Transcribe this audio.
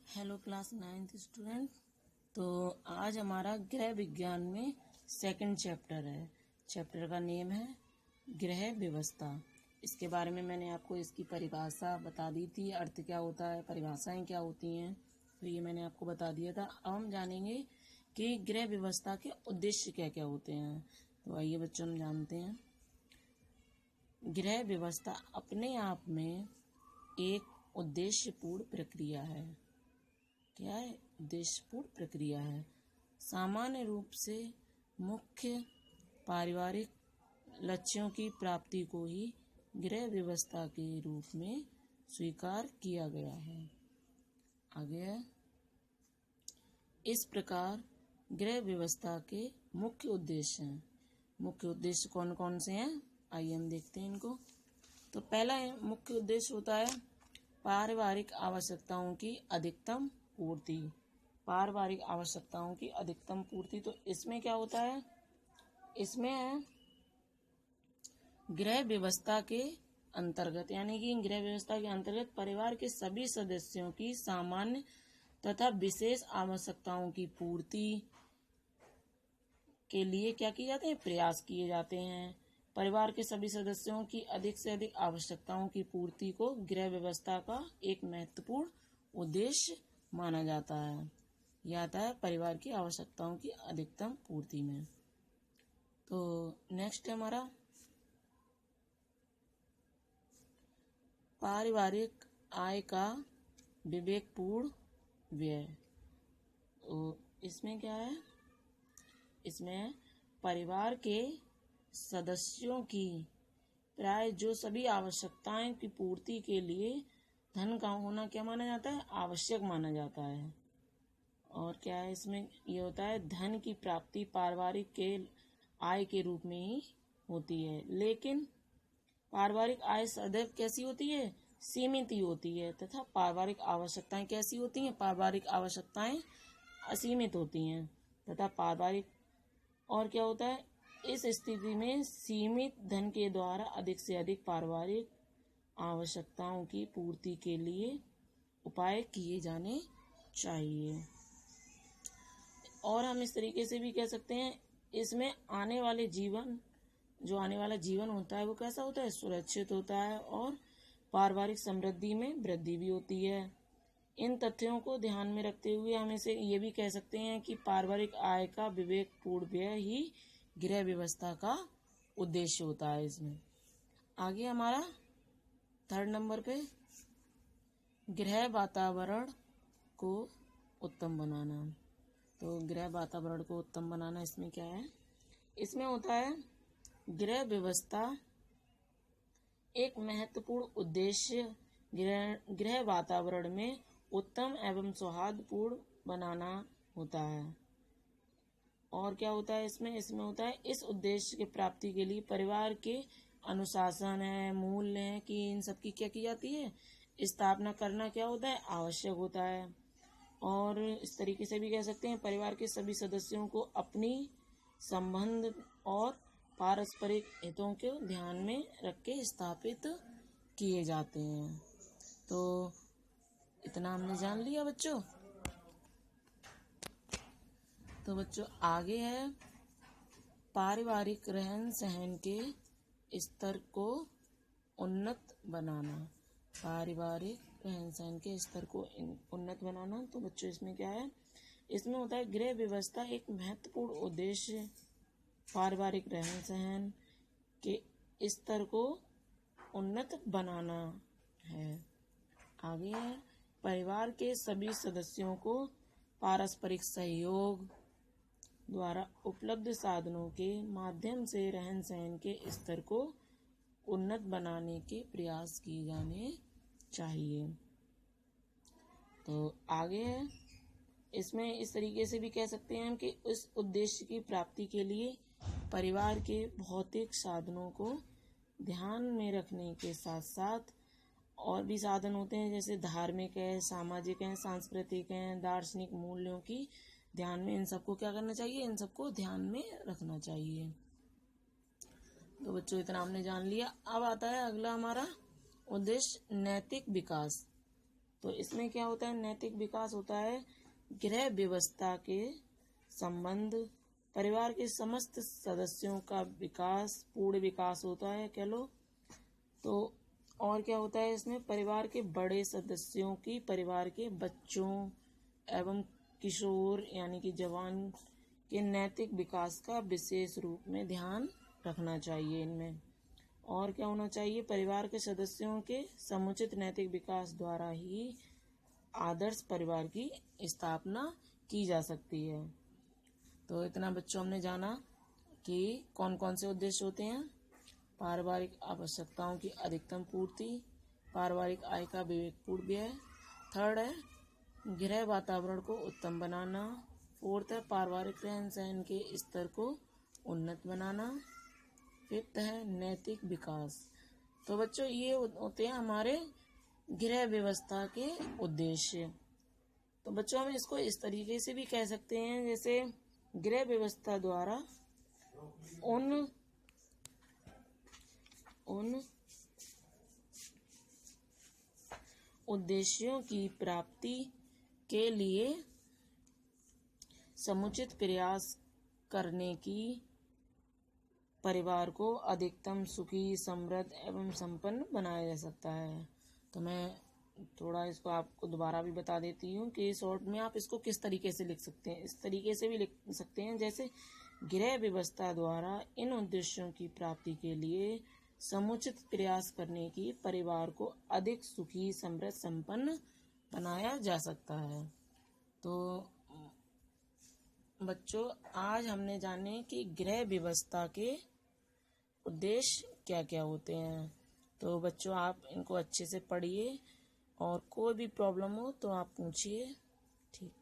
Hello class 9th student. तो आज हमारा गृह विज्ञान में सेकंड चैप्टर है। चैप्टर का नेम है गृह व्यवस्था। इसके बारे में मैंने आपको इसकी परिभाषा बता दी थी, अर्थ क्या होता है, परिभाषाएं क्या होती हैं, तो ये मैंने आपको बता दिया था। अब हम जानेंगे कि गृह व्यवस्था के उद्देश्य क्या क्या होते हैं। तो आइए बच्चों हम जानते हैं। गृह व्यवस्था अपने आप में एक उद्देश्यपूर्ण प्रक्रिया है। क्या है? उद्देश्यपूर्ण प्रक्रिया है। सामान्य रूप से मुख्य पारिवारिक लक्ष्यों की प्राप्ति को ही गृह व्यवस्था के रूप में स्वीकार किया गया है। आगे है, इस प्रकार गृह व्यवस्था के मुख्य उद्देश्य हैं। मुख्य उद्देश्य कौन कौन से हैं, आइए हम देखते हैं इनको। तो पहला मुख्य उद्देश्य होता है पारिवारिक आवश्यकताओं की अधिकतम पूर्ति। पारिवारिक आवश्यकताओं की अधिकतम पूर्ति, तो इसमें क्या होता है, इसमें है गृह व्यवस्था के अंतर्गत, यानी कि गृह व्यवस्था के अंतर्गत परिवार के सभी सदस्यों की सामान्य तथा विशेष आवश्यकताओं की पूर्ति के लिए क्या किए जाते हैं, प्रयास किए जाते हैं। परिवार के सभी सदस्यों की अधिक से अधिक आवश्यकताओं की पूर्ति को गृह व्यवस्था का एक महत्वपूर्ण उद्देश्य माना जाता है। यह आता है परिवार की आवश्यकताओं की अधिकतम पूर्ति में। तो नेक्स्ट है हमारा पारिवारिक आय का विवेकपूर्ण व्यय। तो इसमें क्या है, इसमें परिवार के सदस्यों की प्राय जो सभी आवश्यकताएं की पूर्ति के लिए धन का होना क्या माना जाता है, आवश्यक माना जाता है। और क्या है, इसमें ये होता है धन की प्राप्ति पारिवारिक के आय के रूप में ही होती है। लेकिन पारिवारिक आय सदैव कैसी होती है, सीमित ही होती है, तथा पारिवारिक आवश्यकताएं कैसी होती हैं, पारिवारिक आवश्यकताएं असीमित होती हैं तथा पारिवारिक, और क्या होता है, इस स्थिति में सीमित धन के द्वारा अधिक से अधिक पारिवारिक आवश्यकताओं की पूर्ति के लिए उपाय किए जाने चाहिए। और हम इस तरीके से भी कह सकते हैं, इसमें आने वाले जीवन, जो आने वाला जीवन होता है वो कैसा होता है, सुरक्षित होता है और पारिवारिक समृद्धि में वृद्धि भी होती है। इन तथ्यों को ध्यान में रखते हुए हम इसे ये भी कह सकते हैं कि पारिवारिक आय का विवेकपूर्ण व्यय ही गृह व्यवस्था का उद्देश्य होता है। इसमें आगे हमारा थर्ड नंबर पे गृह वातावरण को उत्तम बनाना। तो गृह वातावरण को उत्तम बनाना, इसमें क्या है, इसमें होता है गृह व्यवस्था एक महत्वपूर्ण उद्देश्य गृह वातावरण में उत्तम एवं सौहार्दपूर्ण बनाना होता है। और क्या होता है इसमें होता है इस उद्देश्य की प्राप्ति के लिए परिवार के अनुशासन है, मूल्य है कि इन सब की क्या की जाती है, स्थापना करना क्या होता है, आवश्यक होता है। और इस तरीके से भी कह सकते हैं परिवार के सभी सदस्यों को अपनी संबंध और पारस्परिक हितों को ध्यान में रख के स्थापित किए जाते हैं। तो इतना हमने जान लिया बच्चों। तो बच्चों आगे है पारिवारिक रहन सहन के स्तर को उन्नत बनाना। पारिवारिक रहन सहन के स्तर को उन्नत बनाना, तो बच्चों इसमें क्या है, इसमें होता है गृह व्यवस्था एक महत्वपूर्ण उद्देश्य पारिवारिक रहन सहन के स्तर को उन्नत बनाना है। आगे है परिवार के सभी सदस्यों को पारस्परिक सहयोग द्वारा उपलब्ध साधनों के माध्यम से रहन सहन के स्तर को उन्नत बनाने के प्रयास किए जाने चाहिए। तो आगे है, इसमें इस तरीके से भी कह सकते हैं कि इस उद्देश्य की प्राप्ति के लिए परिवार के भौतिक साधनों को ध्यान में रखने के साथ साथ और भी साधन होते हैं, जैसे धार्मिक है, सामाजिक है, सांस्कृतिक है, दार्शनिक मूल्यों की ध्यान में, इन सबको क्या करना चाहिए, इन सबको ध्यान में रखना चाहिए। तो बच्चों इतना हमने जान लिया। अब आता है अगला हमारा उद्देश्य नैतिक विकास। तो इसमें क्या होता है, नैतिक विकास होता है गृह व्यवस्था के संबंध, परिवार के समस्त सदस्यों का विकास, पूर्ण विकास होता है कह लो। तो और क्या होता है इसमें, परिवार के बड़े सदस्यों की, परिवार के बच्चों एवं किशोर यानी कि जवान के नैतिक विकास का विशेष रूप में ध्यान रखना चाहिए इनमें। और क्या होना चाहिए, परिवार के सदस्यों के समुचित नैतिक विकास द्वारा ही आदर्श परिवार की स्थापना की जा सकती है। तो इतना बच्चों हमने जाना कि कौन कौन से उद्देश्य होते हैं। पारिवारिक आवश्यकताओं की अधिकतम पूर्ति, पारिवारिक आय का विवेकपूर्ण व्यय, थर्ड है गृह वातावरण को उत्तम बनाना, फोर्थ है पारिवारिक रहन सहन के स्तर को उन्नत बनाना, फिफ्थ है नैतिक विकास। तो बच्चों ये होते हैं हमारे गृह व्यवस्था के उद्देश्य। तो बच्चों हम इसको इस तरीके से भी कह सकते हैं, जैसे गृह व्यवस्था द्वारा उन उद्देश्यों की प्राप्ति के लिए समुचित प्रयास करने की परिवार को अधिकतम सुखी, समृद्ध एवं संपन्न बनाया जा सकता है। तो मैं थोड़ा इसको आपको दोबारा भी बता देती हूँ कि शॉर्ट में आप इसको किस तरीके से लिख सकते हैं। इस तरीके से भी लिख सकते हैं, जैसे गृह व्यवस्था द्वारा इन उद्देश्यों की प्राप्ति के लिए समुचित प्रयास करने की परिवार को अधिक सुखी, समृद्ध, संपन्न बनाया जा सकता है। तो बच्चों आज हमने जाने कि गृह व्यवस्था के उद्देश्य क्या क्या होते हैं। तो बच्चों आप इनको अच्छे से पढ़िए और कोई भी प्रॉब्लम हो तो आप पूछिए। ठीक।